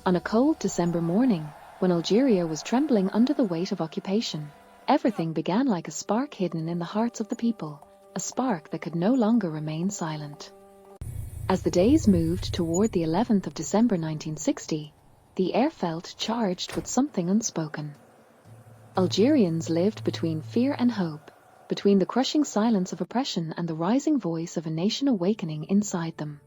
On a cold December morning, when Algeria was trembling under the weight of occupation, everything began like a spark hidden in the hearts of the people, a spark that could no longer remain silent. As the days moved toward the 11th of December 1960, the air felt charged with something unspoken. Algerians lived between fear and hope, between the crushing silence of oppression and the rising voice of a nation awakening inside them.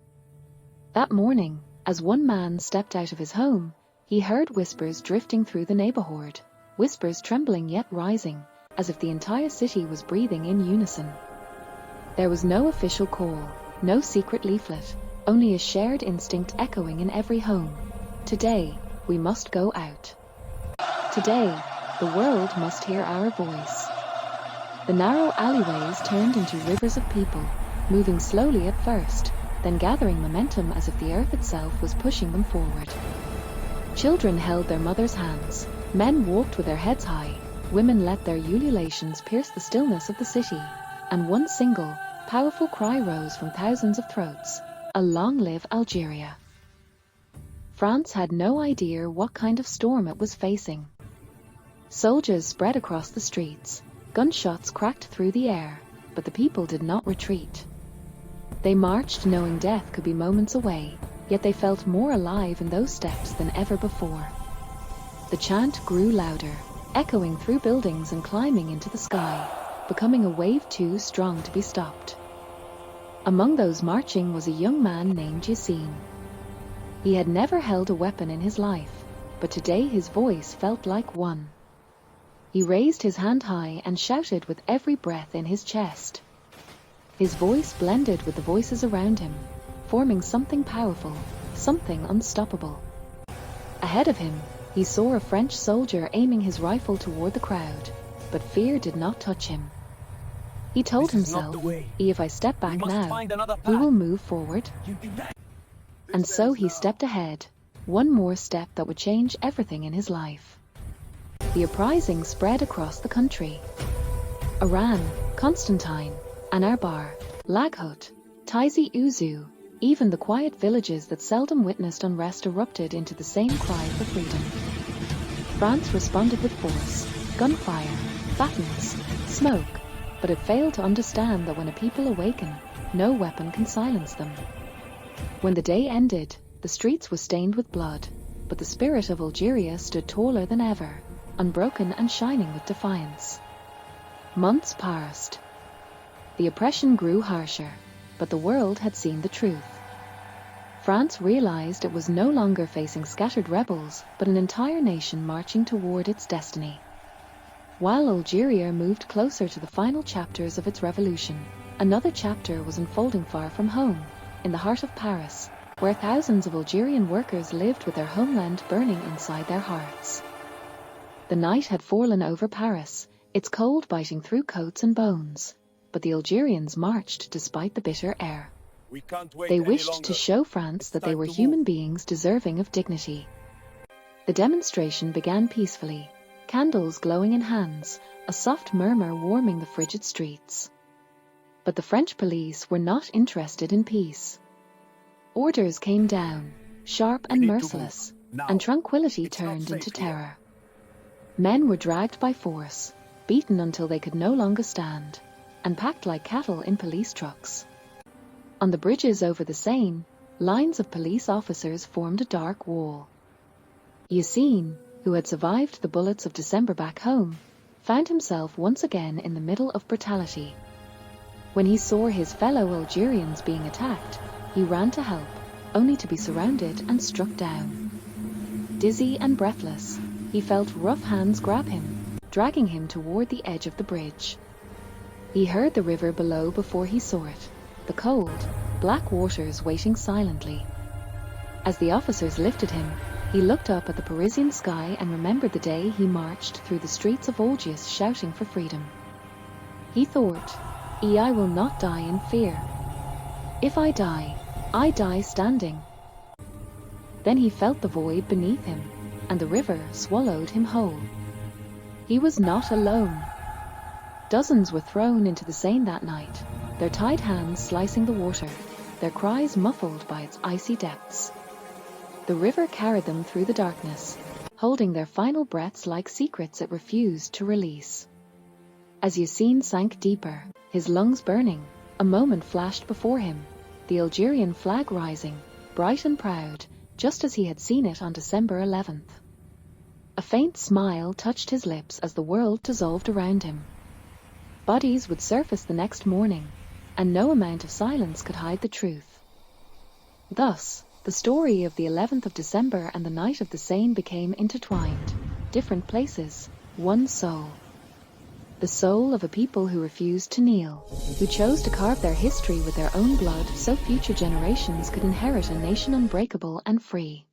That morning, as one man stepped out of his home, he heard whispers drifting through the neighborhood, whispers trembling yet rising, as if the entire city was breathing in unison. There was no official call, no secret leaflet, only a shared instinct echoing in every home. Today, we must go out. Today, the world must hear our voice. The narrow alleyways turned into rivers of people, moving slowly at first, then gathering momentum as if the earth itself was pushing them forward. Children held their mothers' hands, men walked with their heads high, women let their ululations pierce the stillness of the city, and one single, powerful cry rose from thousands of throats: "A long live Algeria!" France had no idea what kind of storm it was facing. Soldiers spread across the streets, gunshots cracked through the air, but the people did not retreat. They marched knowing death could be moments away, yet they felt more alive in those steps than ever before. The chant grew louder, echoing through buildings and climbing into the sky, becoming a wave too strong to be stopped. Among those marching was a young man named Yassine. He had never held a weapon in his life, but today his voice felt like one. He raised his hand high and shouted with every breath in his chest. His voice blended with the voices around him, forming something powerful, something unstoppable. Ahead of him, he saw a French soldier aiming his rifle toward the crowd, but fear did not touch him. He told himself, "If I step back now, we will move forward." And so he stepped ahead, one more step that would change everything in his life. The uprising spread across the country. Oran, Constantine, Anarbar, Laghut, Tizi Ouzou, even the quiet villages that seldom witnessed unrest erupted into the same cry for freedom. France responded with force, gunfire, batons, smoke, but it failed to understand that when a people awaken, no weapon can silence them. When the day ended, the streets were stained with blood, but the spirit of Algeria stood taller than ever, unbroken and shining with defiance. Months passed. The oppression grew harsher, but the world had seen the truth. France realized it was no longer facing scattered rebels, but an entire nation marching toward its destiny. While Algeria moved closer to the final chapters of its revolution, another chapter was unfolding far from home, in the heart of Paris, where thousands of Algerian workers lived with their homeland burning inside their hearts. The night had fallen over Paris, its cold biting through coats and bones, but the Algerians marched despite the bitter air. They wished to show France that they were human beings deserving of dignity. The demonstration began peacefully, candles glowing in hands, a soft murmur warming the frigid streets. But the French police were not interested in peace. Orders came down, sharp and merciless, and tranquility turned into terror. Men were dragged by force, beaten until they could no longer stand, and packed like cattle in police trucks. On the bridges over the Seine, lines of police officers formed a dark wall. Yassine, who had survived the bullets of December back home, found himself once again in the middle of brutality. When he saw his fellow Algerians being attacked, he ran to help, only to be surrounded and struck down. Dizzy and breathless, he felt rough hands grab him, dragging him toward the edge of the bridge. He heard the river below before he saw it, the cold, black waters waiting silently. As the officers lifted him, he looked up at the Parisian sky and remembered the day he marched through the streets of Algiers shouting for freedom. He thought, I will not die in fear. If I die standing." Then he felt the void beneath him, and the river swallowed him whole. He was not alone. Dozens were thrown into the Seine that night, their tied hands slicing the water, their cries muffled by its icy depths. The river carried them through the darkness, holding their final breaths like secrets it refused to release. As Yassine sank deeper, his lungs burning, a moment flashed before him, the Algerian flag rising, bright and proud, just as he had seen it on December 11th. A faint smile touched his lips as the world dissolved around him. Bodies would surface the next morning, and no amount of silence could hide the truth. Thus, the story of the 11th of December and the night of the Seine became intertwined. Different places, one soul. The soul of a people who refused to kneel, who chose to carve their history with their own blood so future generations could inherit a nation unbreakable and free.